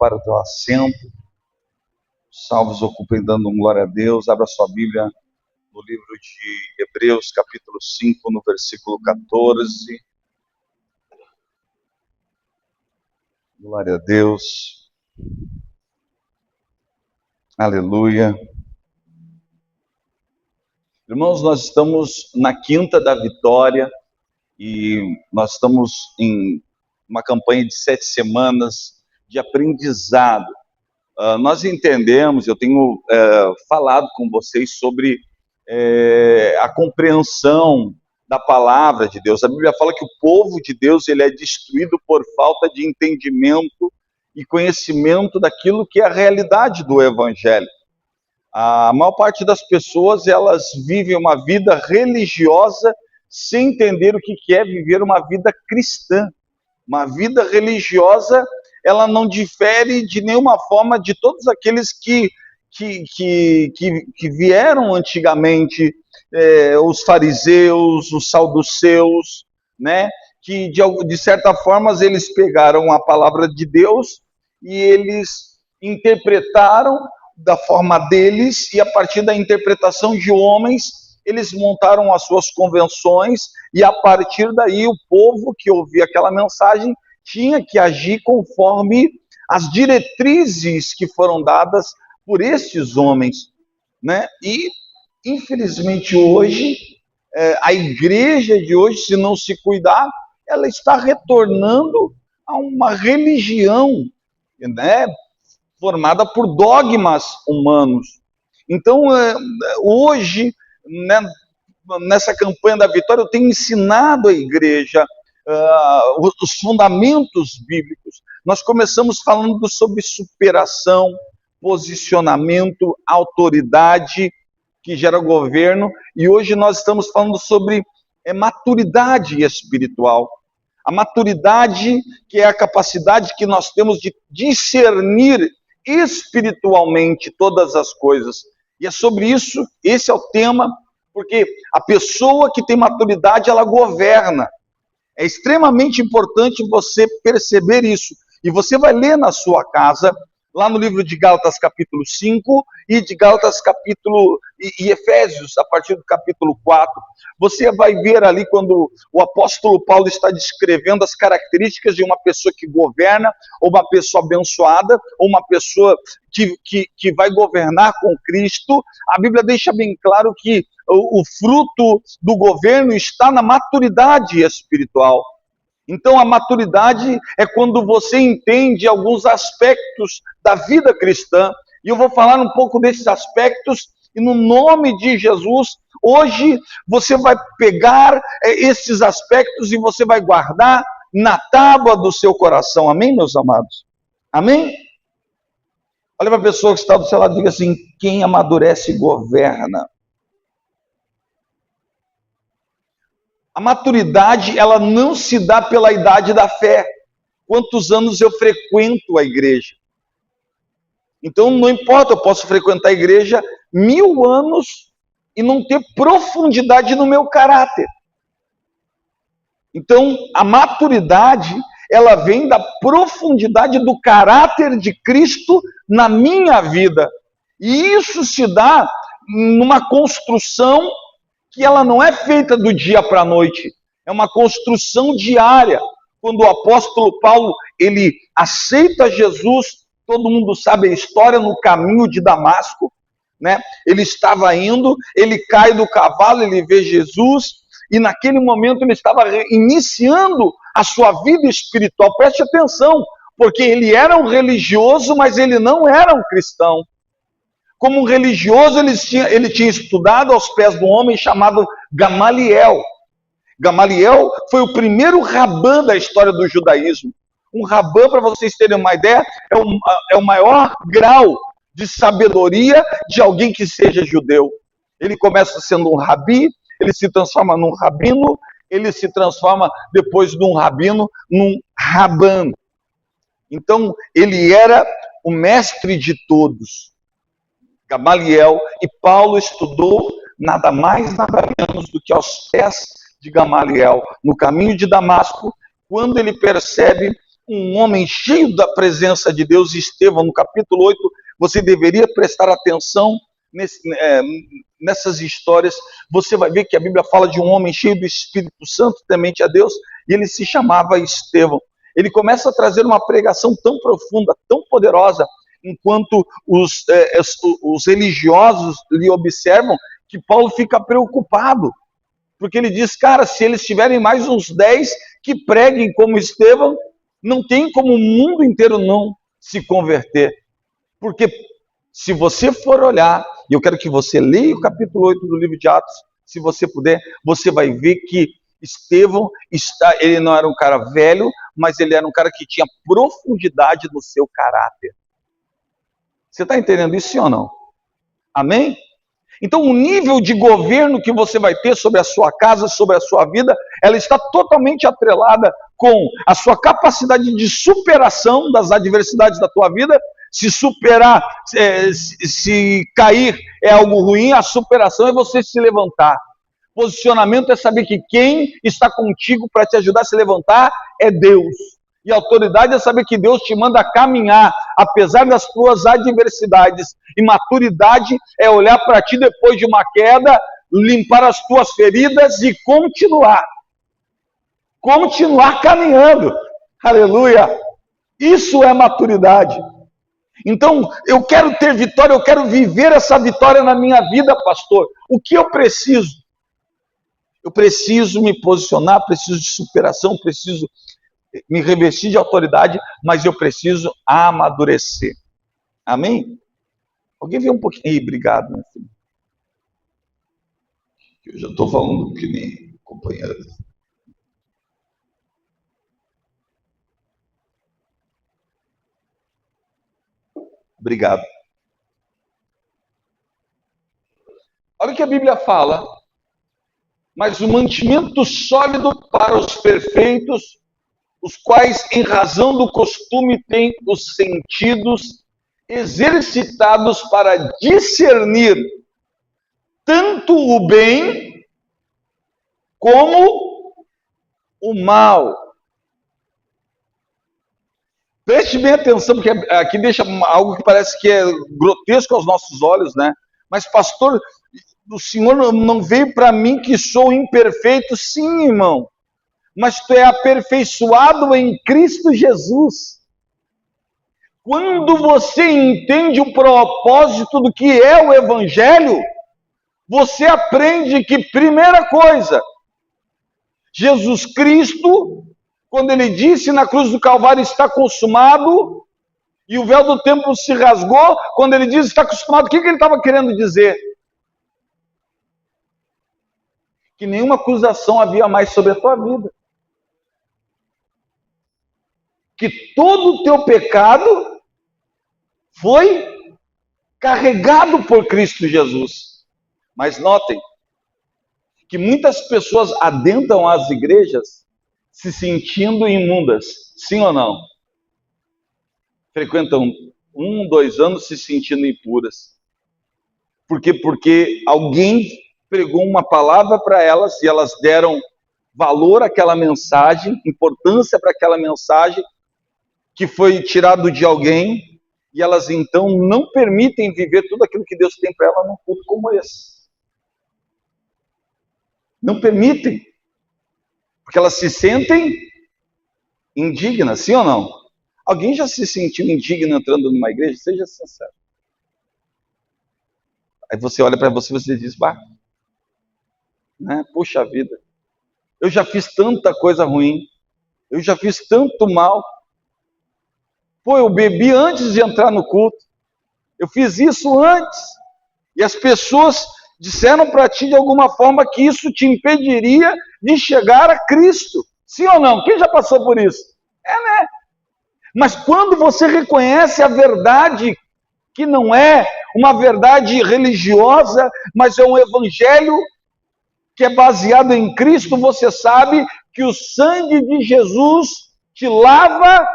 ocupar o teu assento. Salvos ocupem dando glória a Deus. Abra sua Bíblia no livro de Hebreus, capítulo 5, no versículo 14. Glória a Deus. Aleluia. Irmãos, nós estamos na quinta da vitória e nós estamos em uma campanha de 7 semanas de aprendizado. Nós entendemos, eu tenho falado com vocês sobre a compreensão da palavra de Deus. A Bíblia fala que o povo de Deus ele é destruído por falta de entendimento e conhecimento daquilo que é a realidade do Evangelho. A maior parte das pessoas, elas vivem uma vida religiosa sem entender o que é viver uma vida cristã. Uma vida religiosa, ela não difere de nenhuma forma de todos aqueles que vieram antigamente, os fariseus, os saduceus, né? Que de certa forma eles pegaram a palavra de Deus e eles interpretaram da forma deles, e a partir da interpretação de homens, eles montaram as suas convenções, e a partir daí o povo que ouvia aquela mensagem tinha que agir conforme as diretrizes que foram dadas por estes homens, né? E, infelizmente, hoje, a igreja de hoje, se não se cuidar, ela está retornando a uma religião, né? Formada por dogmas humanos. Então, hoje, né, nessa campanha da vitória, eu tenho ensinado à igreja os fundamentos bíblicos. Nós começamos falando sobre superação, posicionamento, autoridade, que gera governo, e hoje nós estamos falando sobre maturidade espiritual. A maturidade, que é a capacidade que nós temos de discernir espiritualmente todas as coisas. E é sobre isso, esse é o tema, porque a pessoa que tem maturidade, ela governa. É extremamente importante você perceber isso. E você vai ler na sua casa, lá no livro de Gálatas capítulo 5 e de Gálatas capítulo e Efésios, a partir do capítulo 4. Você vai ver ali quando o apóstolo Paulo está descrevendo as características de uma pessoa que governa, ou uma pessoa abençoada, ou uma pessoa que vai governar com Cristo. A Bíblia deixa bem claro que o fruto do governo está na maturidade espiritual. Então, a maturidade é quando você entende alguns aspectos da vida cristã, e eu vou falar um pouco desses aspectos, e no nome de Jesus, hoje você vai pegar esses aspectos e você vai guardar na tábua do seu coração. Amém, meus amados? Amém? Olha para a pessoa que está do seu lado e diga assim: quem amadurece governa. A maturidade, ela não se dá pela idade da fé. Quantos anos eu frequento a igreja? Então, não importa, eu posso frequentar a igreja 1000 anos e não ter profundidade no meu caráter. Então, a maturidade, ela vem da profundidade do caráter de Cristo na minha vida. E isso se dá numa construção que ela não é feita do dia para a noite, é uma construção diária. Quando o apóstolo Paulo, ele aceita Jesus, todo mundo sabe a história, no caminho de Damasco, né? Ele estava indo, ele cai do cavalo, ele vê Jesus, e naquele momento ele estava iniciando a sua vida espiritual. Preste atenção, porque ele era um religioso, mas ele não era um cristão. Como um religioso, ele tinha estudado aos pés de um homem chamado Gamaliel. Gamaliel foi o primeiro rabã da história do judaísmo. Um rabã, para vocês terem uma ideia, é o maior grau de sabedoria de alguém que seja judeu. Ele começa sendo um rabi, ele se transforma num rabino, ele se transforma, depois de um rabino, num rabã. Então, ele era o mestre de todos. Gamaliel, e Paulo estudou nada mais, nada menos do que aos pés de Gamaliel, no caminho de Damasco, quando ele percebe um homem cheio da presença de Deus, Estevão, no capítulo 8, você deveria prestar atenção nessas histórias. Você vai ver que a Bíblia fala de um homem cheio do Espírito Santo, temente a Deus, e ele se chamava Estevão. Ele começa a trazer uma pregação tão profunda, tão poderosa, enquanto os religiosos lhe observam, que Paulo fica preocupado, porque ele diz, cara, se eles tiverem mais uns 10 que preguem como Estevão, não tem como o mundo inteiro não se converter. Porque se você for olhar, e eu quero que você leia o capítulo 8 do livro de Atos, se você puder, você vai ver que Estevão, ele não era um cara velho, mas ele era um cara que tinha profundidade no seu caráter. Você está entendendo isso, sim ou não? Amém? Então, o nível de governo que você vai ter sobre a sua casa, sobre a sua vida, ela está totalmente atrelada com a sua capacidade de superação das adversidades da tua vida. Se superar, se cair é algo ruim, a superação é você se levantar. Posicionamento é saber que quem está contigo para te ajudar a se levantar é Deus. E autoridade é saber que Deus te manda caminhar, apesar das tuas adversidades. E maturidade é olhar para ti depois de uma queda, limpar as tuas feridas e continuar. Continuar caminhando. Aleluia! Isso é maturidade. Então, eu quero ter vitória, eu quero viver essa vitória na minha vida, pastor. O que eu preciso? Eu preciso me posicionar, preciso de superação, preciso me revestir de autoridade, mas eu preciso amadurecer. Amém? Alguém vê um pouquinho? Obrigado, meu filho. Eu já estou falando que nem companheiro. Obrigado. Olha o que a Bíblia fala. Mas o mantimento sólido para os perfeitos, os quais, em razão do costume, têm os sentidos exercitados para discernir tanto o bem como o mal. Preste bem atenção, porque aqui deixa algo que parece que é grotesco aos nossos olhos, né? Mas, pastor, o Senhor não veio para mim que sou imperfeito. Sim, irmão. Mas tu é aperfeiçoado em Cristo Jesus. Quando você entende o propósito do que é o Evangelho, você aprende que, primeira coisa, Jesus Cristo, quando ele disse na cruz do Calvário, está consumado, e o véu do templo se rasgou, quando ele diz está consumado, o que ele estava querendo dizer? Que nenhuma acusação havia mais sobre a tua vida. Que todo o teu pecado foi carregado por Cristo Jesus. Mas notem que muitas pessoas adentram às igrejas se sentindo imundas. Sim ou não? Frequentam 1, 2 anos se sentindo impuras. Por quê? Porque alguém pregou uma palavra para elas e elas deram valor àquela mensagem, importância para aquela mensagem que foi tirado de alguém, e elas então não permitem viver tudo aquilo que Deus tem para ela num culto como esse. Não permitem, porque elas se sentem indignas, sim ou não? Alguém já se sentiu indigno entrando numa igreja? Seja sincero. Aí você olha para você e você diz, bah, né? Puxa vida, eu já fiz tanta coisa ruim, eu já fiz tanto mal. Pô, eu bebi antes de entrar no culto. Eu fiz isso antes. E as pessoas disseram para ti de alguma forma que isso te impediria de chegar a Cristo. Sim ou não? Quem já passou por isso? Né? Mas quando você reconhece a verdade, que não é uma verdade religiosa, mas é um evangelho que é baseado em Cristo, você sabe que o sangue de Jesus te lava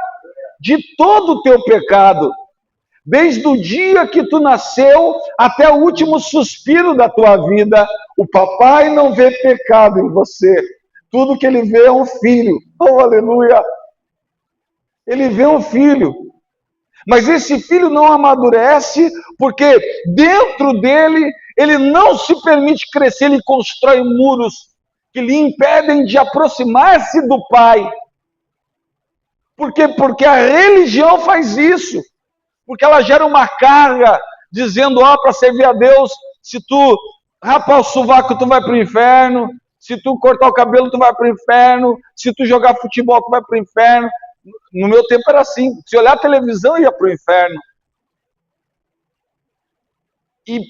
de todo o teu pecado, desde o dia que tu nasceu até o último suspiro da tua vida. O papai não vê pecado em você, tudo que ele vê é um filho. Oh, aleluia! Ele vê um filho, mas esse filho não amadurece porque dentro dele ele não se permite crescer, ele constrói muros que lhe impedem de aproximar-se do pai. Por quê? Porque a religião faz isso, porque ela gera uma carga dizendo, para servir a Deus, se tu rapar o sovaco tu vai para o inferno, se tu cortar o cabelo tu vai para o inferno, se tu jogar futebol tu vai para o inferno. No meu tempo era assim, se olhar a televisão ia para o inferno. E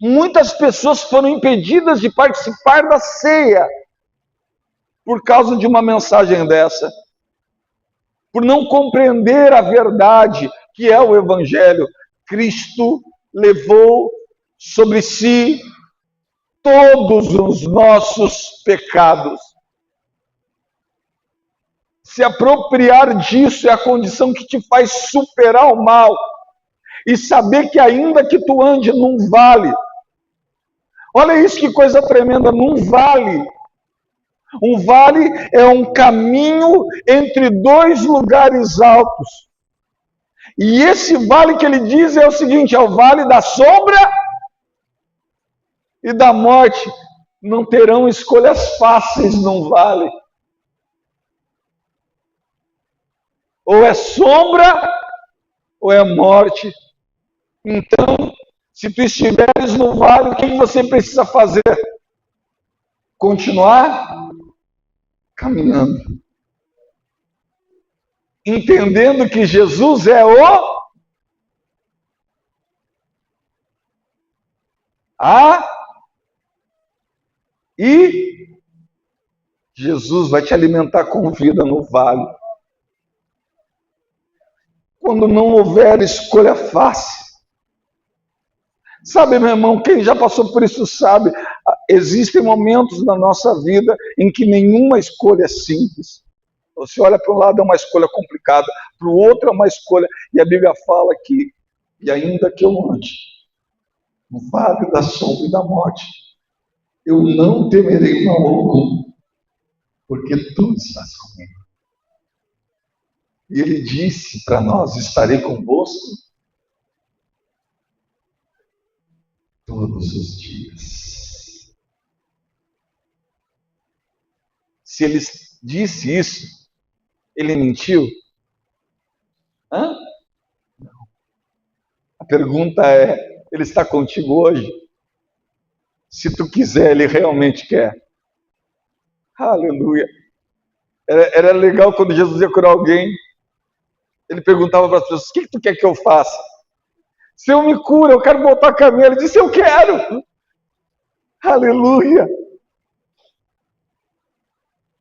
muitas pessoas foram impedidas de participar da ceia por causa de uma mensagem dessa, por não compreender a verdade que é o Evangelho. Cristo levou sobre si todos os nossos pecados. Se apropriar disso é a condição que te faz superar o mal e saber que ainda que tu ande num vale, olha isso que coisa tremenda, num vale. Um vale é um caminho entre dois lugares altos. E esse vale que ele diz é o seguinte, é o vale da sombra e da morte. Não terão escolhas fáceis num vale. Ou é sombra, ou é morte. Então, se tu estiveres no vale, o que você precisa fazer? Continuar caminhando. Entendendo que Jesus é e Jesus vai te alimentar com vida no vale. Quando não houver escolha fácil. Sabe, meu irmão, quem já passou por isso sabe, existem momentos na nossa vida em que nenhuma escolha é simples. Você olha para um lado é uma escolha complicada, para o outro é uma escolha, e a Bíblia fala que, e ainda que eu ande no vale da sombra e da morte, eu não temerei mal algum, porque tu estás comigo. E ele disse para nós, estarei convosco todos os dias. Se ele disse isso, ele mentiu? Não. A pergunta é, ele está contigo hoje? Se tu quiser, ele realmente quer. Aleluia. Era legal quando Jesus ia curar alguém, ele perguntava para as pessoas, o que tu quer que eu faça? Se eu me cura, eu quero voltar a caminhar. Ele disse, eu quero. Aleluia.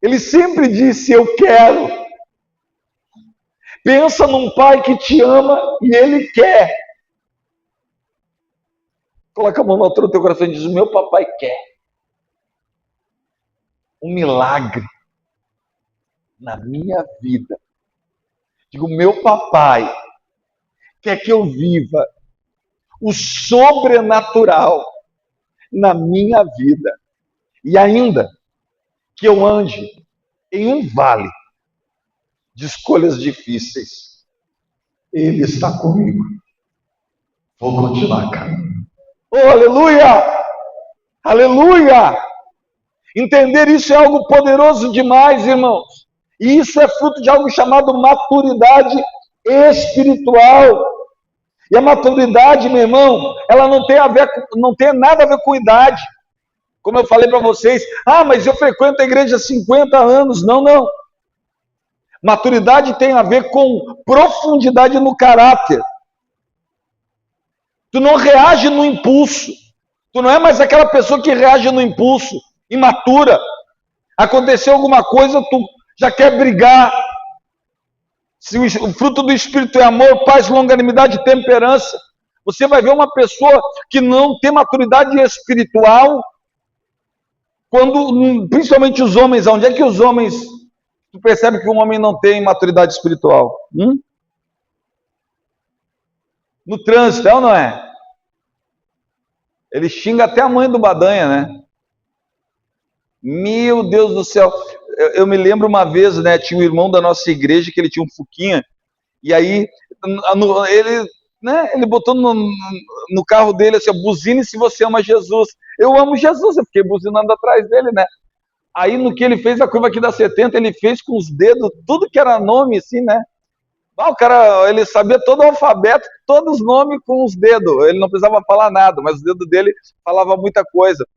Ele sempre disse, eu quero. Pensa num pai que te ama e ele quer. Coloca a mão na altura do teu coração e diz, o meu papai quer. Um milagre na minha vida. Digo, meu papai quer que eu viva o sobrenatural na minha vida. E ainda que eu ande em um vale de escolhas difíceis. Ele está comigo. Vou continuar caminhando. Oh, aleluia! Aleluia! Entender isso é algo poderoso demais, irmãos. E isso é fruto de algo chamado maturidade espiritual. E a maturidade, meu irmão, ela não tem nada a ver com idade. Como eu falei para vocês, mas eu frequento a igreja há 50 anos. Não, não. Maturidade tem a ver com profundidade no caráter. Tu não reage no impulso. Tu não é mais aquela pessoa que reage no impulso, imatura. Aconteceu alguma coisa, tu já quer brigar. Se o fruto do Espírito é amor, paz, longanimidade e temperança, você vai ver uma pessoa que não tem maturidade espiritual, quando, principalmente os homens, onde é que os homens, tu percebe que um homem não tem maturidade espiritual? No trânsito, é ou não é? Ele xinga até a mãe do Badanha, né? Meu Deus do céu. eu me lembro uma vez, né, tinha um irmão da nossa igreja que ele tinha um Fuquinha, e aí ele, né, ele botou no carro dele assim, buzine se você ama Jesus. Eu amo Jesus, eu fiquei buzinando atrás dele, né? Aí no que ele fez a curva aqui da 70, ele fez com os dedos, tudo que era nome, assim, né? O cara, ele sabia todo o alfabeto, todos os nomes com os dedos. Ele não precisava falar nada, mas o dedo dele falava muita coisa.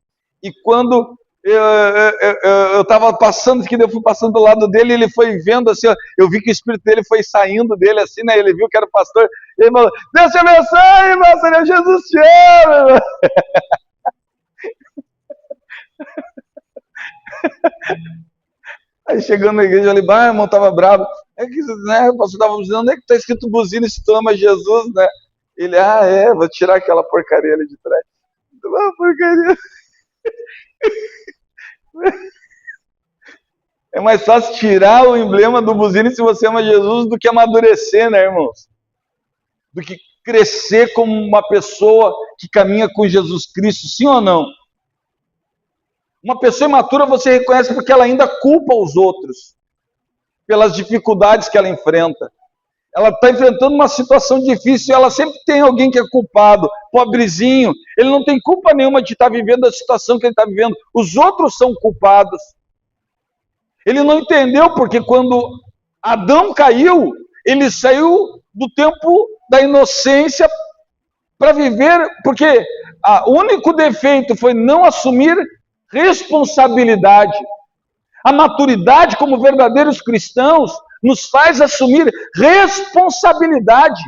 E quando eu estava passando, que eu fui passando do lado dele, ele foi vendo assim, ó, eu vi que o espírito dele foi saindo dele assim, né? Ele viu que era o pastor, ele falou: Deus te abençoe, irmão, Senhor Jesus te ama. Aí chegando na igreja, eu falei: irmão, tava bravo. É que, né, o pastor tava dizendo: onde é que tá escrito buzina se tu ama Jesus, né? Ele: vou tirar aquela porcaria ali de trás. Porcaria. É mais fácil tirar o emblema do buzine se você ama Jesus do que amadurecer, né, irmãos? Do que crescer como uma pessoa que caminha com Jesus Cristo, sim ou não? Uma pessoa imatura você reconhece porque ela ainda culpa os outros pelas dificuldades que ela enfrenta. Ela está enfrentando uma situação difícil, ela sempre tem alguém que é culpado, pobrezinho, ele não tem culpa nenhuma de estar vivendo a situação que ele está vivendo, os outros são culpados. Ele não entendeu porque quando Adão caiu, ele saiu do tempo da inocência para viver, porque o único defeito foi não assumir responsabilidade. A maturidade como verdadeiros cristãos nos faz assumir responsabilidade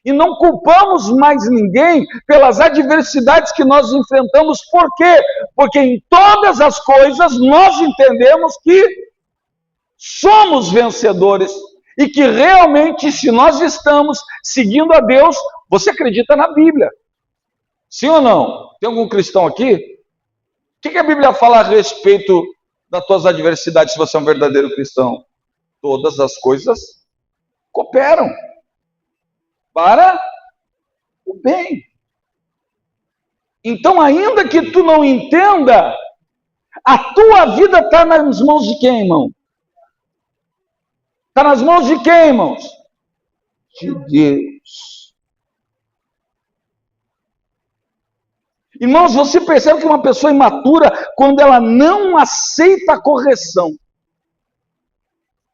e não culpamos mais ninguém pelas adversidades que nós enfrentamos. Por quê? Porque em todas as coisas nós entendemos que somos vencedores e que realmente, se nós estamos seguindo a Deus, você acredita na Bíblia. Sim ou não? Tem algum cristão aqui? O que a Bíblia fala a respeito das tuas adversidades se você é um verdadeiro cristão? Todas as coisas cooperam para o bem. Então, ainda que tu não entenda, a tua vida está nas mãos de quem, irmão? Está nas mãos de quem, irmãos? De Deus. Irmãos, você percebe que uma pessoa imatura, quando ela não aceita a correção,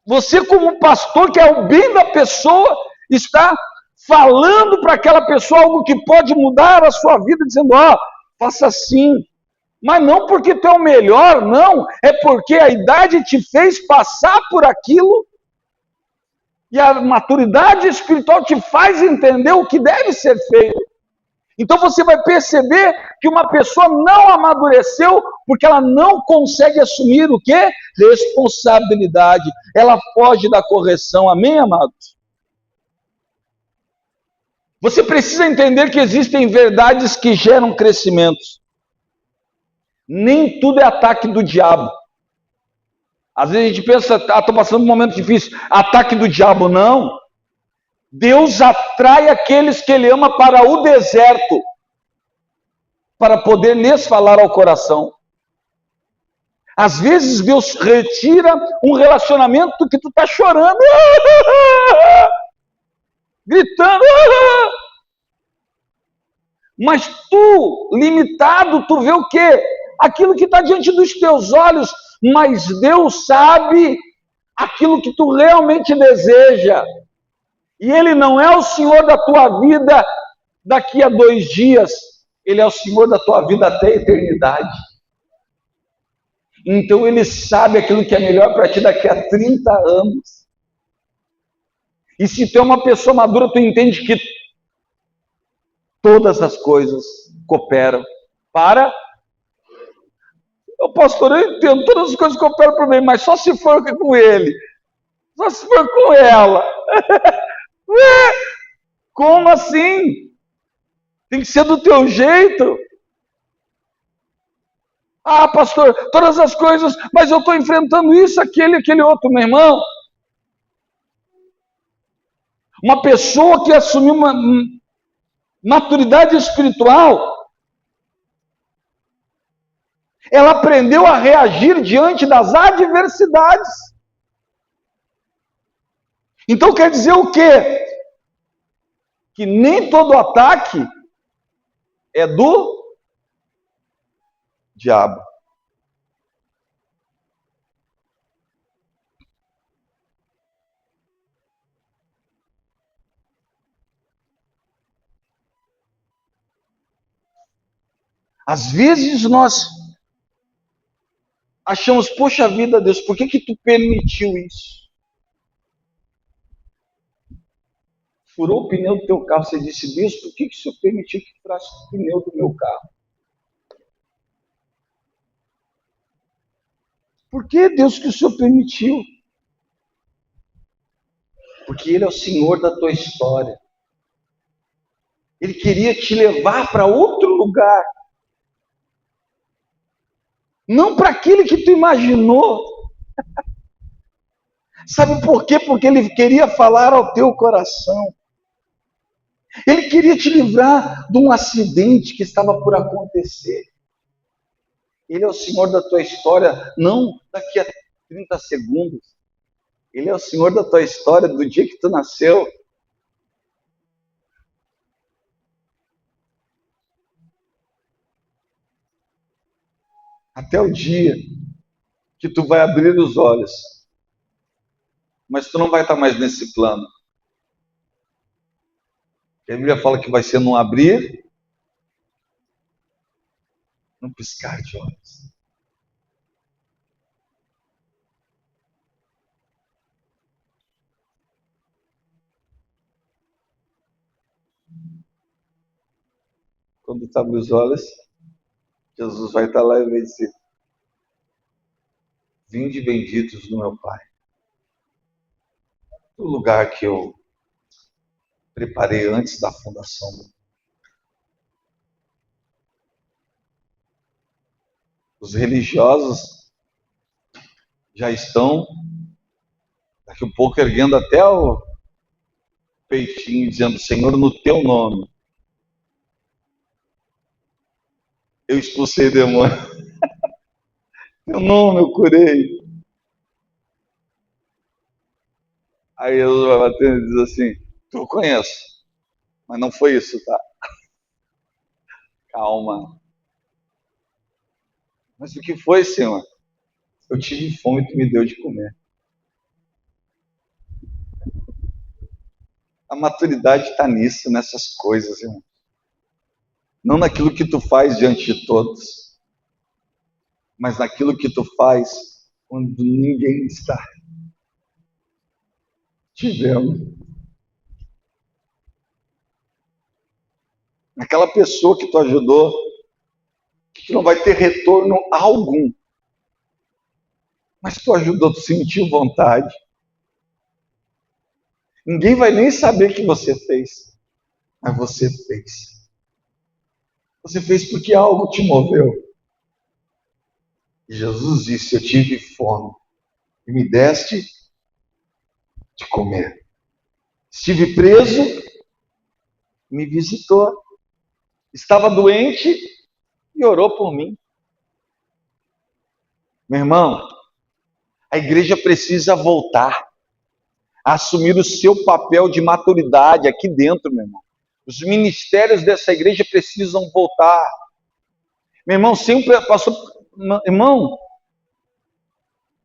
você como pastor, que é o bem da pessoa, está falando para aquela pessoa algo que pode mudar a sua vida, dizendo: faça assim. Mas não porque tu é o melhor, não. É porque a idade te fez passar por aquilo e a maturidade espiritual te faz entender o que deve ser feito. Então você vai perceber que uma pessoa não amadureceu porque ela não consegue assumir o quê? Responsabilidade. Ela foge da correção. Amém, amados? Você precisa entender que existem verdades que geram crescimentos. Nem tudo é ataque do diabo. Às vezes a gente pensa: estou passando um momento difícil. Ataque do diabo, não. Deus atrai aqueles que Ele ama para o deserto, para poder lhes falar ao coração. Às vezes Deus retira um relacionamento que tu está chorando, gritando, mas tu, limitado, tu vê o quê? Aquilo que está diante dos teus olhos, mas Deus sabe aquilo que tu realmente deseja. E Ele não é o Senhor da tua vida daqui a 2 dias. Ele é o Senhor da tua vida até a eternidade. Então Ele sabe aquilo que é melhor para ti daqui a 30 anos. E se tu é uma pessoa madura, tu entende que todas as coisas cooperam para... Pastor, eu entendo, todas as coisas cooperam para o bem, mas só se for com ele. Só se for com ela. Ué, como assim? Tem que ser do teu jeito. Pastor, todas as coisas, mas eu estou enfrentando isso, aquele outro, meu irmão. Uma pessoa que assumiu uma maturidade espiritual, Ela aprendeu a reagir diante das adversidades. Então quer dizer o quê? Que nem todo ataque é do diabo. Às vezes nós achamos, poxa vida, Deus, por que tu permitiu isso? Furou o pneu do teu carro, você disse, Deus, por que o Senhor permitiu que furasse o pneu do meu carro? Por que, Deus, que o Senhor permitiu? Porque Ele é o Senhor da tua história. Ele queria te levar para outro lugar. Não para aquele que tu imaginou. Sabe por quê? Porque Ele queria falar ao teu coração. Ele queria te livrar de um acidente que estava por acontecer. Ele é o Senhor da tua história, não daqui a 30 segundos. Ele é o Senhor da tua história do dia que tu nasceu. Até o dia que tu vai abrir os olhos. Mas tu não vai estar mais nesse plano. A Bíblia fala que vai ser num abrir, num piscar de olhos. Quando tu abre os olhos, Jesus vai estar lá e vai dizer, vinde benditos do meu Pai. O lugar que eu preparei antes da fundação do mundo. Os religiosos já estão, daqui a pouco, erguendo até o peitinho, dizendo, Senhor, no teu nome, eu expulsei demônio. Teu nome eu curei. Aí Jesus vai batendo e diz assim, eu conheço, mas não foi isso, tá? Calma. Mas o que foi, Senhor? Eu tive fome e tu me deu de comer. A maturidade está nisso, nessas coisas, irmão. Não naquilo que tu faz diante de todos, mas naquilo que tu faz quando ninguém está te vendo. Aquela pessoa que tu ajudou, que tu não vai ter retorno algum, mas tu ajudou, tu sentiu vontade. Ninguém vai nem saber que você fez, mas você fez. Você fez porque algo te moveu. E Jesus disse, eu tive fome e me deste de comer. Estive preso, me visitou. Estava doente e orou por mim. Meu irmão, a igreja precisa voltar a assumir o seu papel de maturidade aqui dentro, meu irmão. Os ministérios dessa igreja precisam voltar. Meu irmão, sempre passou... Irmão,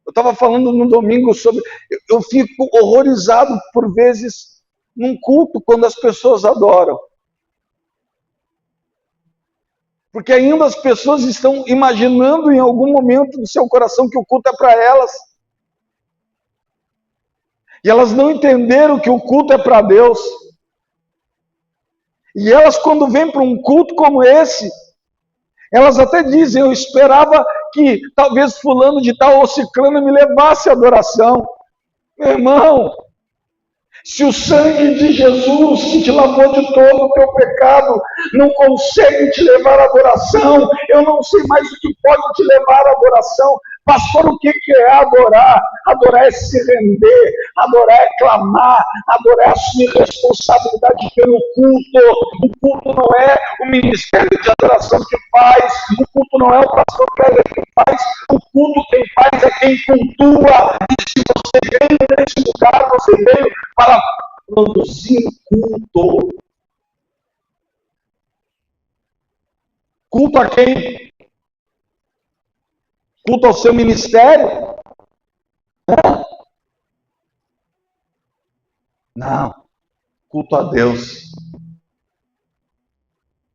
eu estava falando no domingo sobre... Eu fico horrorizado por vezes num culto quando as pessoas adoram. Porque ainda as pessoas estão imaginando em algum momento do seu coração que o culto é para elas. E elas não entenderam que o culto é para Deus. E elas, quando vêm para um culto como esse, elas até dizem, eu esperava que talvez fulano de tal ou ciclano me levasse à adoração. Meu irmão, se o sangue de Jesus, que te lavou de todo o teu pecado, não consegue te levar à adoração, eu não sei mais o que pode te levar à adoração. Pastor, o que é adorar? Adorar é se render, adorar é clamar, adorar é assumir responsabilidade pelo culto. O culto não é o ministério de adoração que faz, o culto não é o pastor que faz, o culto quem faz é quem cultua. E se você veio nesse lugar, você veio para produzir culto. Culto a quem? Culto ao seu ministério? Não. Culto a Deus.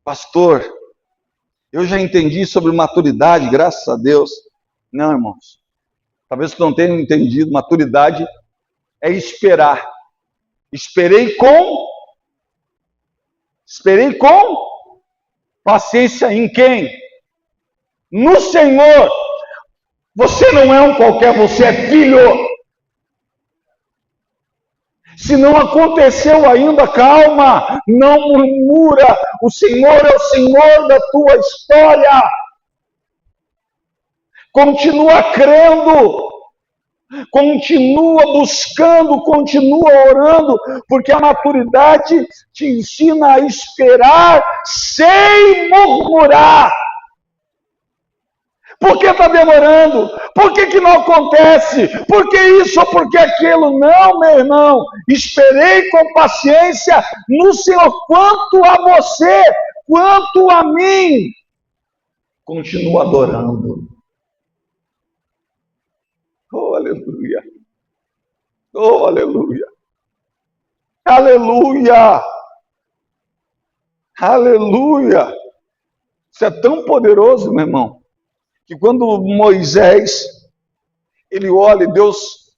Pastor, eu já entendi sobre maturidade, graças a Deus. Não, irmãos. Talvez você não tenha entendido. Maturidade é esperar. Esperei com paciência em quem? No Senhor. Você não é um qualquer, você é filho. Se não aconteceu ainda, calma, não murmura. O Senhor é o Senhor da tua história. Continua crendo, continua buscando, continua orando, porque a maturidade te ensina a esperar sem murmurar. Por que está demorando? Por que não acontece? Por que isso ou por que aquilo? Não, meu irmão. Esperei com paciência no Senhor. Quanto a você, quanto a mim, continua adorando. Oh, aleluia. Oh, aleluia. Aleluia. Aleluia. Isso é tão poderoso, meu irmão, que quando Moisés, ele olha e Deus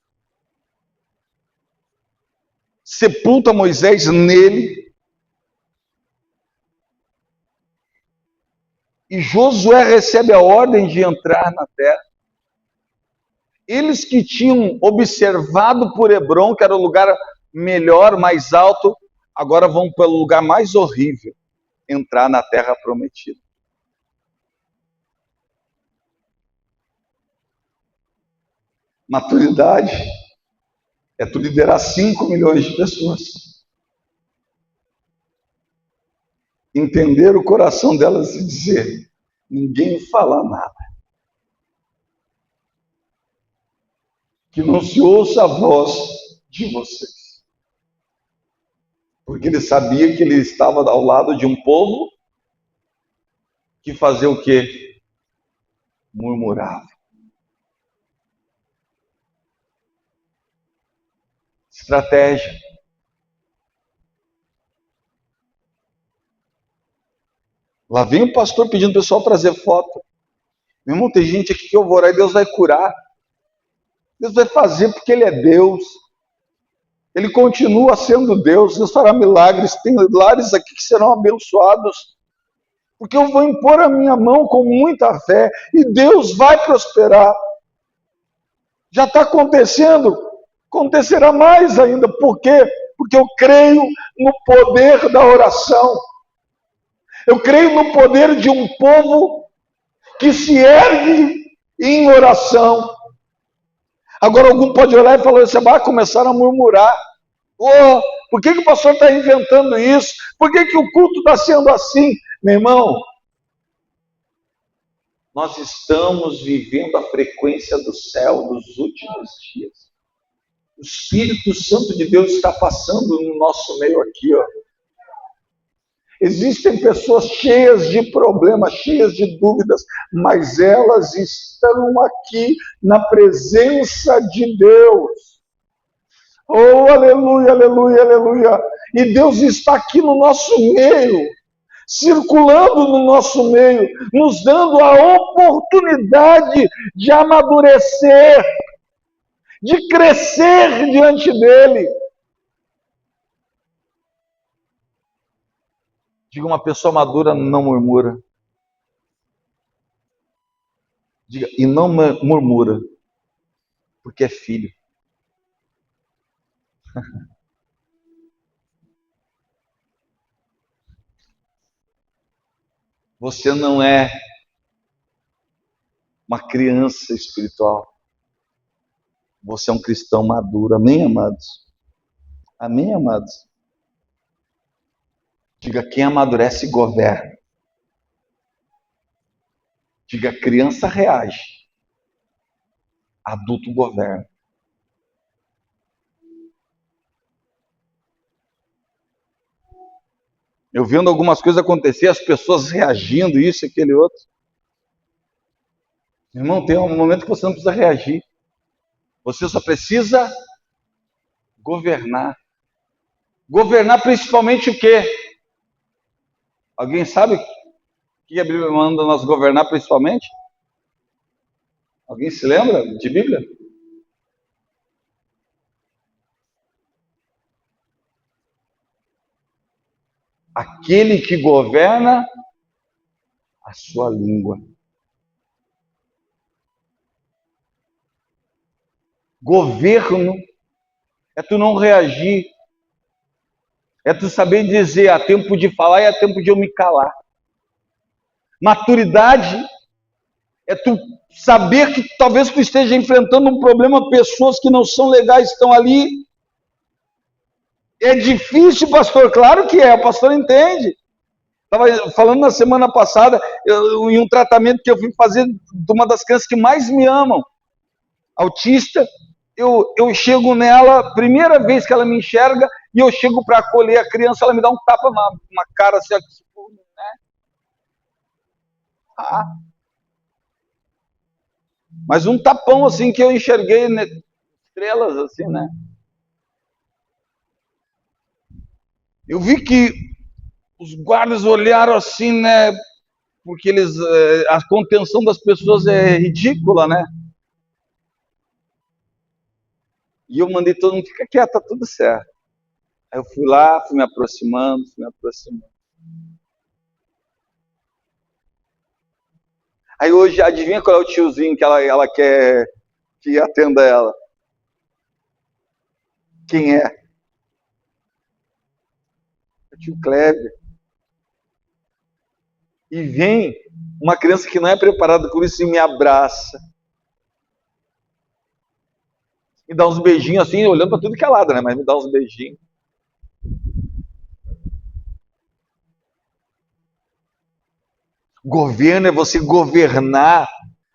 sepulta Moisés nele, e Josué recebe a ordem de entrar na terra. Eles que tinham observado por Hebron, que era o lugar melhor, mais alto, agora vão pelo lugar mais horrível, entrar na terra prometida. Maturidade é tu liderar 5 milhões de pessoas. Entender o coração delas e dizer, ninguém fala nada. Que não se ouça a voz de vocês. Porque ele sabia que ele estava ao lado de um povo que fazia o quê? Murmurava. Estratégia. Lá vem o pastor pedindo o pessoal trazer foto. Meu irmão, tem gente aqui que eu vou orar e Deus vai curar. Deus vai fazer porque Ele é Deus. Ele continua sendo Deus. Deus fará milagres. Tem lares aqui que serão abençoados. Porque eu vou impor a minha mão com muita fé e Deus vai prosperar. Já está acontecendo. Acontecerá mais ainda. Por quê? Porque eu creio no poder da oração. Eu creio no poder de um povo que se ergue em oração. Agora algum pode olhar e falar, você vai começar a murmurar. Oh, por que o pastor está inventando isso? Por que o culto está sendo assim? Meu irmão, nós estamos vivendo a frequência do céu nos últimos dias. O Espírito Santo de Deus está passando no nosso meio aqui, ó. Existem pessoas cheias de problemas, cheias de dúvidas, mas elas estão aqui na presença de Deus. Oh, aleluia, aleluia, aleluia. E Deus está aqui no nosso meio, circulando no nosso meio, nos dando a oportunidade de amadurecer, de crescer diante dEle. Diga, uma pessoa madura não murmura. Diga, e não murmura, porque é filho. Você não é uma criança espiritual. Você é um cristão maduro. Amém, amados? Amém, amados? Diga, quem amadurece governa. Diga, criança reage. Adulto governa. Eu vendo algumas coisas acontecer, as pessoas reagindo, isso e aquele outro. Irmão, tem um momento que você não precisa reagir. Você só precisa governar. Governar principalmente o quê? Alguém sabe o que a Bíblia manda nós governar principalmente? Alguém se lembra de Bíblia? Aquele que governa a sua língua. Governo é tu não reagir. É tu saber dizer, há tempo de falar e há tempo de eu me calar. Maturidade é tu saber que talvez tu esteja enfrentando um problema, pessoas que não são legais estão ali. É difícil, pastor? Claro que é, o pastor entende. Estava falando na semana passada, em um tratamento que eu fui fazer de uma das crianças que mais me amam, autista. Eu chego nela, primeira vez que ela me enxerga, e eu chego para acolher a criança, ela me dá um tapa na cara, assim, né? Mas um tapão assim que eu enxerguei, né? Estrelas assim, né? Eu vi que os guardas olharam assim, né? Porque a contenção das pessoas é ridícula, né? E eu mandei todo mundo, fica quieto, tá tudo certo. Aí eu fui lá, fui me aproximando. Aí hoje, adivinha qual é o tiozinho que ela quer que atenda ela? Quem é? O tio Kleber. E vem uma criança que não é preparada por isso e me abraça. Me dá uns beijinhos assim, olhando para tudo que é lado, né? Mas me dá uns beijinhos. Governo é você governar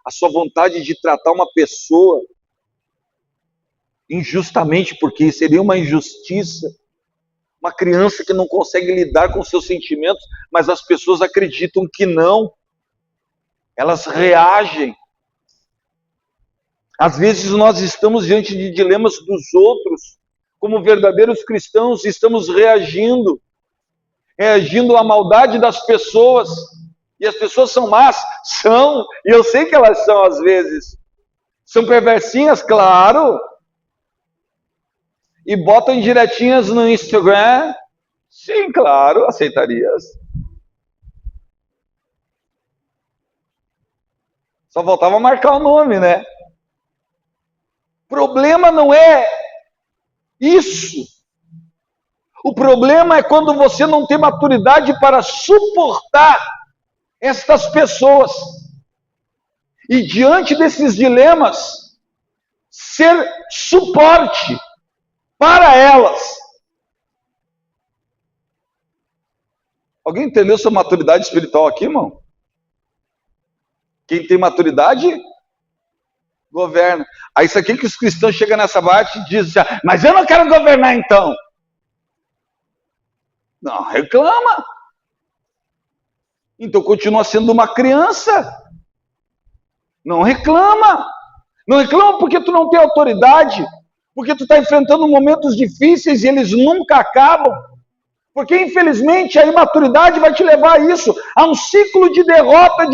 a sua vontade de tratar uma pessoa injustamente, porque seria uma injustiça. Uma criança que não consegue lidar com seus sentimentos, mas as pessoas acreditam que não. Elas reagem. Às vezes nós estamos diante de dilemas dos outros, como verdadeiros cristãos, estamos reagindo à maldade das pessoas. E as pessoas são más? São, e eu sei que elas são às vezes. São perversinhas, claro. E botam indiretinhas no Instagram? Sim, claro, aceitarias. Só faltava marcar o nome, né? O problema não é isso. O problema é quando você não tem maturidade para suportar estas pessoas. E diante desses dilemas, ser suporte para elas. Alguém entendeu sua maturidade espiritual aqui, irmão? Quem tem maturidade, governa. Aí isso aqui que os cristãos chegam nessa parte e dizem assim, mas eu não quero governar então. Não, reclama. Então continua sendo uma criança. Não reclama. Não reclama porque tu não tem autoridade. Porque tu está enfrentando momentos difíceis e eles nunca acabam. Porque, infelizmente, a imaturidade vai te levar a isso, a um ciclo de derrota,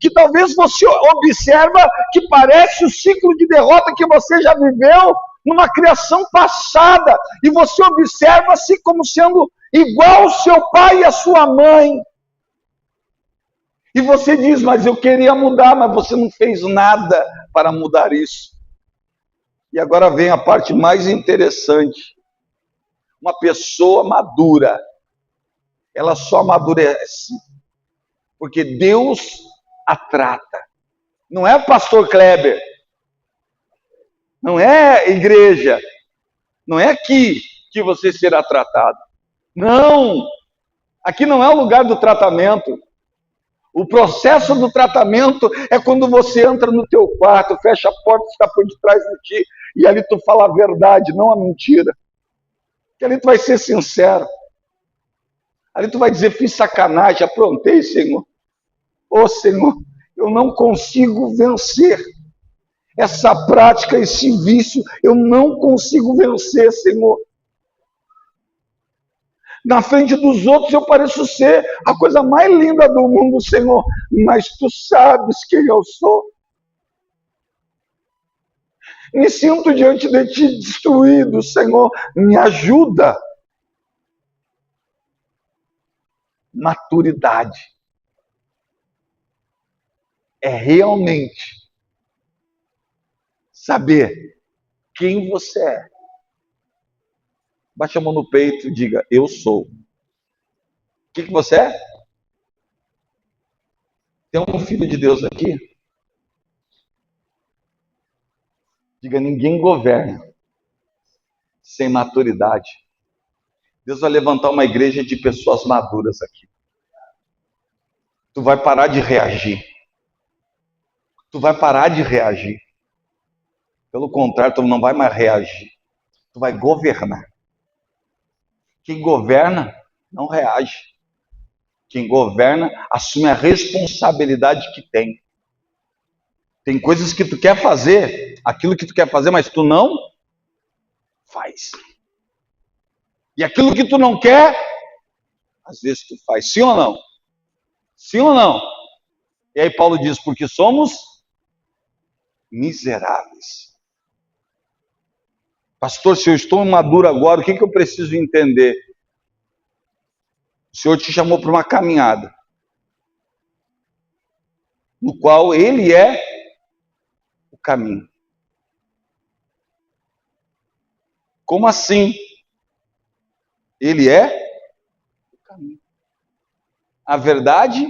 que talvez você observa que parece o ciclo de derrota que você já viveu numa criação passada, e você observa-se como sendo igual ao seu pai e à sua mãe. E você diz, mas eu queria mudar, mas você não fez nada para mudar isso. E agora vem a parte mais interessante. Uma pessoa madura, ela só amadurece porque Deus a trata. Não é pastor Kleber, não é igreja, não é aqui que você será tratado. Não! Aqui não é o lugar do tratamento. O processo do tratamento é quando você entra no teu quarto, fecha a porta, está por detrás de ti, e ali tu fala a verdade, não a mentira. Que ali tu vai ser sincero. Ali tu vai dizer, fiz sacanagem, aprontei, Senhor. Ô Senhor, eu não consigo vencer essa prática, esse vício, eu não consigo vencer, Senhor. Na frente dos outros eu pareço ser a coisa mais linda do mundo, Senhor, mas tu sabes quem eu sou. Me sinto diante de ti destruído, Senhor, me ajuda. Maturidade é realmente saber quem você é. Bate a mão no peito e diga, eu sou. O que você é? Tem um filho de Deus aqui? Diga, ninguém governa sem maturidade. Deus vai levantar uma igreja de pessoas maduras aqui. Tu vai parar de reagir. Tu vai parar de reagir. Pelo contrário, tu não vai mais reagir. Tu vai governar. Quem governa não reage. Quem governa assume a responsabilidade que tem. Tem coisas que tu quer fazer, aquilo que tu quer fazer, mas tu não faz. E aquilo que tu não quer, às vezes tu faz. Sim ou não? Sim ou não? E aí Paulo diz, porque somos miseráveis. Pastor, se eu estou maduro agora, o que eu preciso entender? O Senhor te chamou para uma caminhada, no qual Ele é o caminho. Como assim? Ele é o caminho. A verdade,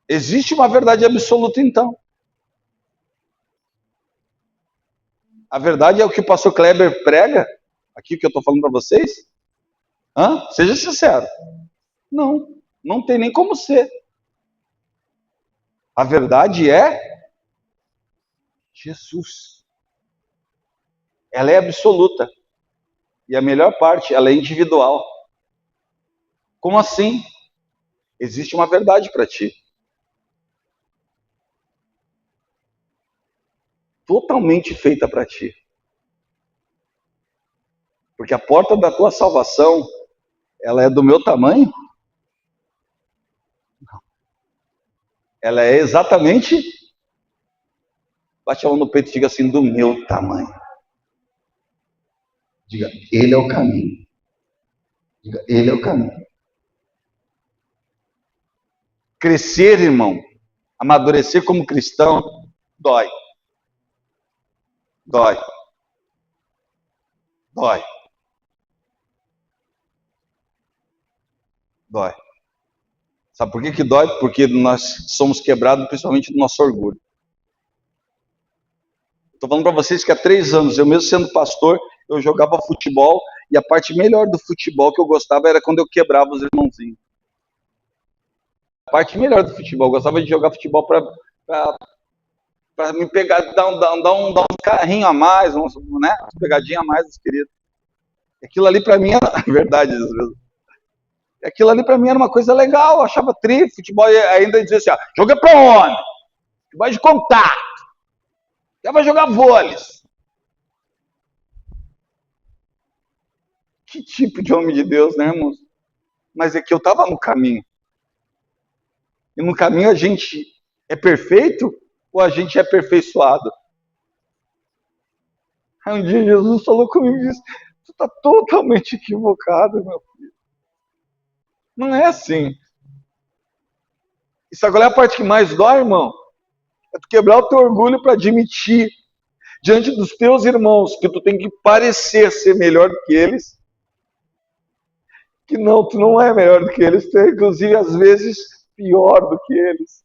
existe uma verdade absoluta então. A verdade é o que o pastor Kleber prega, aqui que eu estou falando para vocês? Seja sincero. Não, não tem nem como ser. A verdade é Jesus. Ela é absoluta. E a melhor parte, ela é individual. Como assim? Existe uma verdade para ti. Totalmente feita para ti. Porque a porta da tua salvação, ela é do meu tamanho? Não. Ela é exatamente, bate a mão no peito e diga assim, do meu tamanho. Diga, Ele é o caminho. Diga, Ele é o caminho. Crescer, irmão, amadurecer como cristão, dói. Dói. Dói. Dói. Sabe por que dói? Porque nós somos quebrados principalmente do nosso orgulho. Estou falando para vocês que há 3 anos, eu mesmo sendo pastor, eu jogava futebol e a parte melhor do futebol que eu gostava era quando eu quebrava os irmãozinhos. A parte melhor do futebol, eu gostava de jogar futebol para me pegar, dar um carrinho a mais, uma pegadinha a mais dos queridos. Aquilo ali para mim era verdade, às vezes. Aquilo ali para mim era uma coisa legal, eu achava futebol ainda dizia assim, joga para onde? Futebol de contato. Já vai jogar vôlei. Que tipo de homem de Deus, né, irmãos? Mas é que eu estava no caminho. E no caminho a gente é perfeito ou a gente é aperfeiçoado? Aí um dia Jesus falou comigo e disse, tu está totalmente equivocado, meu filho. Não é assim. Isso agora é a parte que mais dói, irmão. É tu quebrar o teu orgulho para admitir diante dos teus irmãos que tu tem que parecer ser melhor do que eles. Que não, tu não é melhor do que eles, tu é inclusive às vezes pior do que eles.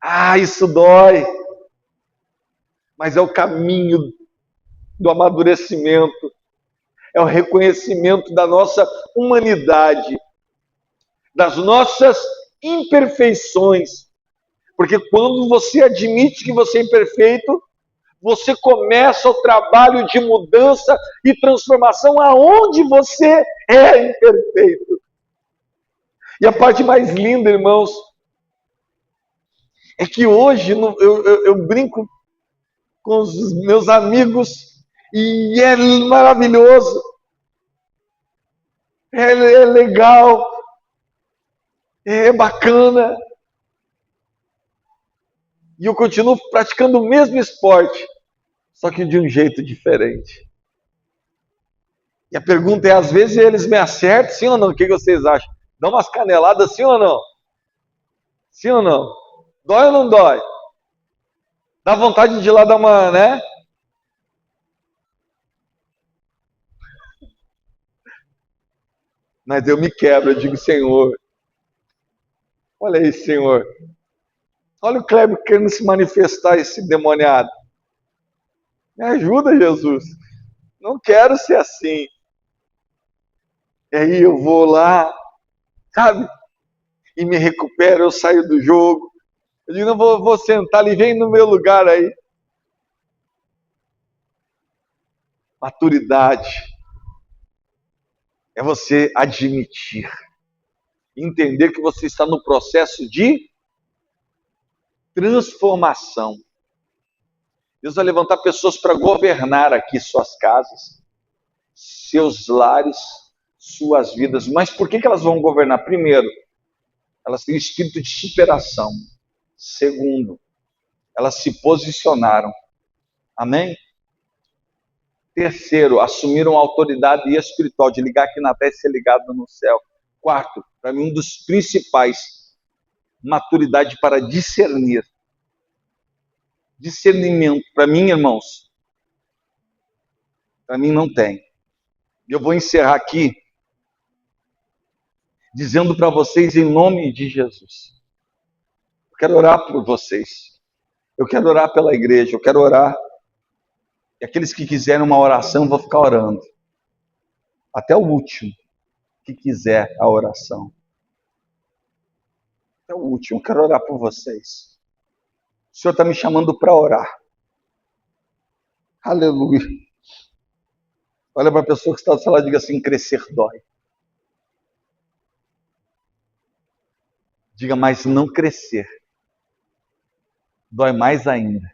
Ah, isso dói, mas é o caminho do amadurecimento, é o reconhecimento da nossa humanidade, das nossas imperfeições. Porque quando você admite que você é imperfeito, você começa o trabalho de mudança e transformação aonde você é imperfeito. E a parte mais linda, irmãos, é que hoje eu brinco com os meus amigos e é maravilhoso, é legal, é bacana. E eu continuo praticando o mesmo esporte, só que de um jeito diferente. E a pergunta é, às vezes eles me acertam, sim ou não? O que vocês acham? Dá umas caneladas, sim ou não? Sim ou não? Dói ou não dói? Dá vontade de ir lá dar uma, né? Mas eu me quebro, eu digo, Senhor, olha aí, Senhor. Olha o Kleber querendo se manifestar, esse demoniado. Me ajuda, Jesus. Não quero ser assim. E aí eu vou lá, sabe? E me recupero, eu saio do jogo. Eu digo, não, vou sentar ali, vem no meu lugar aí. Maturidade é você admitir, entender que você está no processo de transformação. Deus vai levantar pessoas para governar aqui suas casas, seus lares, suas vidas. Mas por que elas vão governar? Primeiro, elas têm espírito de superação. Segundo, elas se posicionaram. Amém? Terceiro, assumiram a autoridade espiritual de ligar aqui na terra e ser ligado no céu. Quarto, para mim, um dos principais, maturidade para discernir. Discernimento, para mim, irmãos, para mim não tem. E eu vou encerrar aqui dizendo para vocês em nome de Jesus. Eu quero orar por vocês. Eu quero orar pela igreja, eu quero orar. E aqueles que quiserem uma oração, vou ficar orando. Até o último que quiser a oração. Até o último, eu quero orar por vocês. O Senhor está me chamando para orar. Aleluia. Olha para a pessoa que está do seu lado e diga assim, crescer dói. Diga, mas não crescer dói mais ainda.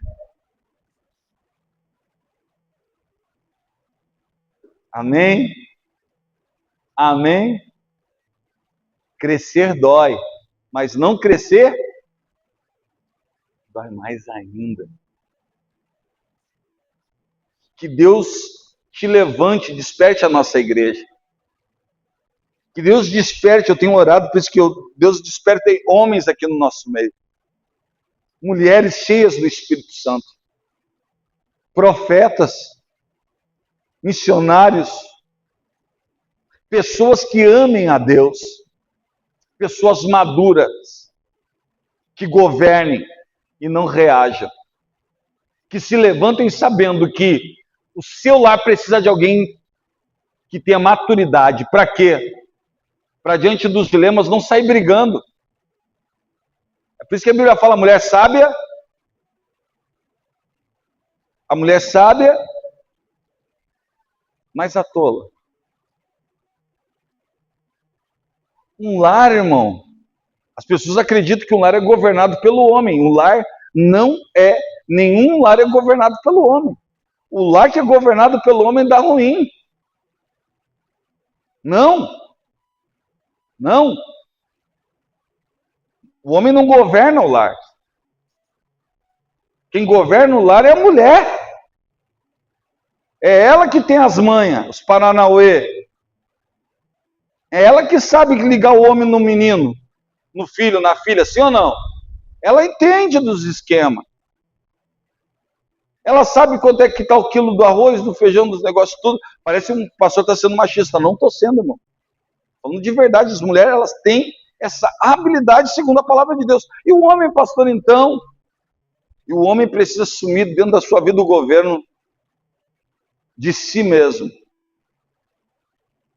Amém? Amém? Crescer dói, mas não crescer dói mais ainda. Que Deus te levante, desperte a nossa igreja. Que Deus desperte, eu tenho orado, por isso que Deus desperte homens aqui no nosso meio. Mulheres cheias do Espírito Santo. Profetas, missionários, pessoas que amem a Deus, pessoas maduras, que governem e não reajam, que se levantem sabendo que o seu lar precisa de alguém que tenha maturidade. Para quê? Para diante dos dilemas não sair brigando. É por isso que a Bíblia fala, a mulher sábia, mas a tola. Um lar, irmão, as pessoas acreditam que um lar é governado pelo homem. Um lar não é, nenhum lar é governado pelo homem. O lar que é governado pelo homem dá ruim. Não. Não. O homem não governa o lar. Quem governa o lar é a mulher. É ela que tem as manhas, os paranauê. É ela que sabe ligar o homem no menino, no filho, na filha, sim ou não? Ela entende dos esquemas. Ela sabe quanto é que está o quilo do arroz, do feijão, dos negócios, tudo. Parece um pastor está sendo machista. Não estou sendo, irmão. Falando de verdade, as mulheres, elas têm essa habilidade segundo a palavra de Deus. E o homem, pastor, então? E o homem precisa assumir dentro da sua vida o governo de si mesmo.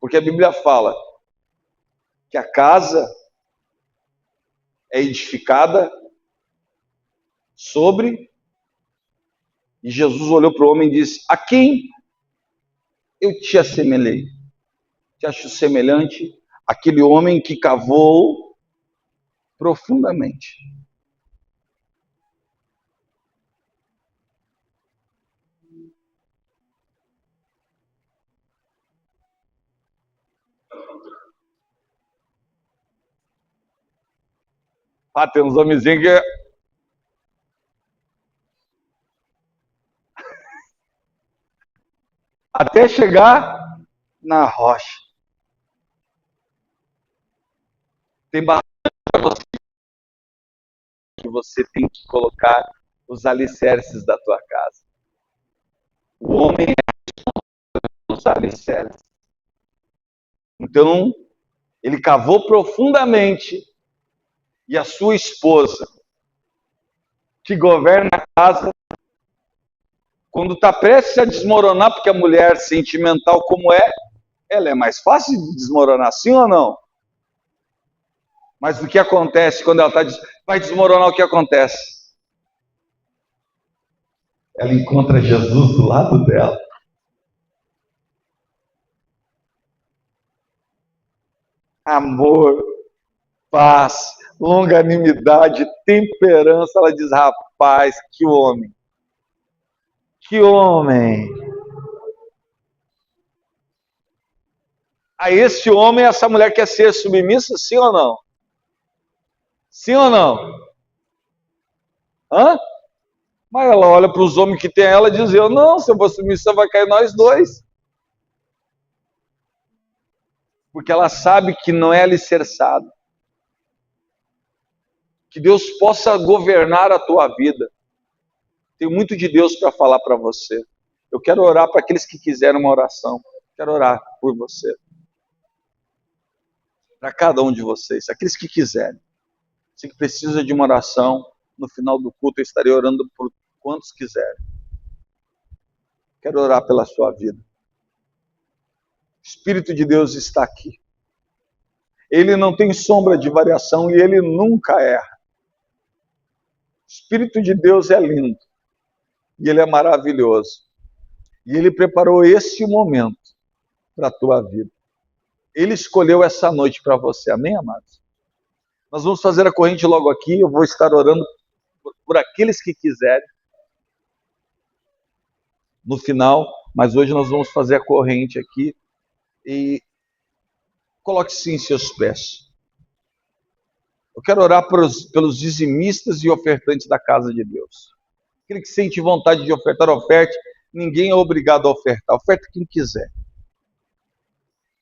Porque a Bíblia fala que a casa é edificada sobre... E Jesus olhou para o homem e disse: a quem eu te assemelhei? Te acho semelhante àquele homem que cavou profundamente. Ah, tem uns homenzinhos que... até chegar na rocha. Tem bastante para você que você tem que colocar os alicerces da tua casa. O homem é os alicerces. Então, ele cavou profundamente e a sua esposa, que governa a casa, quando está prestes a desmoronar, porque a mulher sentimental como é, ela é mais fácil de desmoronar, sim ou não? Mas o que acontece quando ela vai desmoronar, o que acontece? Ela encontra Jesus do lado dela. Amor, paz, longanimidade, temperança. Ela diz: rapaz, que homem. Que homem. A esse homem, essa mulher quer ser submissa, sim ou não? Sim ou não? Hã? Mas ela olha para os homens que tem ela e diz: eu não, se eu for submissa vai cair nós dois. Porque ela sabe que não é alicerçado. Que Deus possa governar a tua vida. Tem muito de Deus para falar para você. Eu quero orar para aqueles que quiserem uma oração. Quero orar por você. Para cada um de vocês. Aqueles que quiserem. Se precisa de uma oração, no final do culto eu estarei orando por quantos quiserem. Quero orar pela sua vida. O Espírito de Deus está aqui. Ele não tem sombra de variação e ele nunca erra. O Espírito de Deus é lindo. E ele é maravilhoso. E ele preparou esse momento para a tua vida. Ele escolheu essa noite para você. Amém, amados? Nós vamos fazer a corrente logo aqui. Eu vou estar orando por aqueles que quiserem. No final, mas hoje nós vamos fazer a corrente aqui. E coloque-se em seus pés. Eu quero orar pelos dizimistas e ofertantes da casa de Deus. Aquele que sente vontade de ofertar, oferte. Ninguém é obrigado a ofertar. Oferta quem quiser.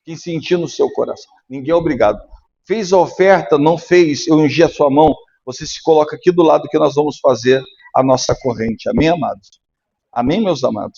Quem sentir no seu coração. Ninguém é obrigado. Fez a oferta, não fez, eu ungi a sua mão. Você se coloca aqui do lado que nós vamos fazer a nossa corrente. Amém, amados? Amém, meus amados?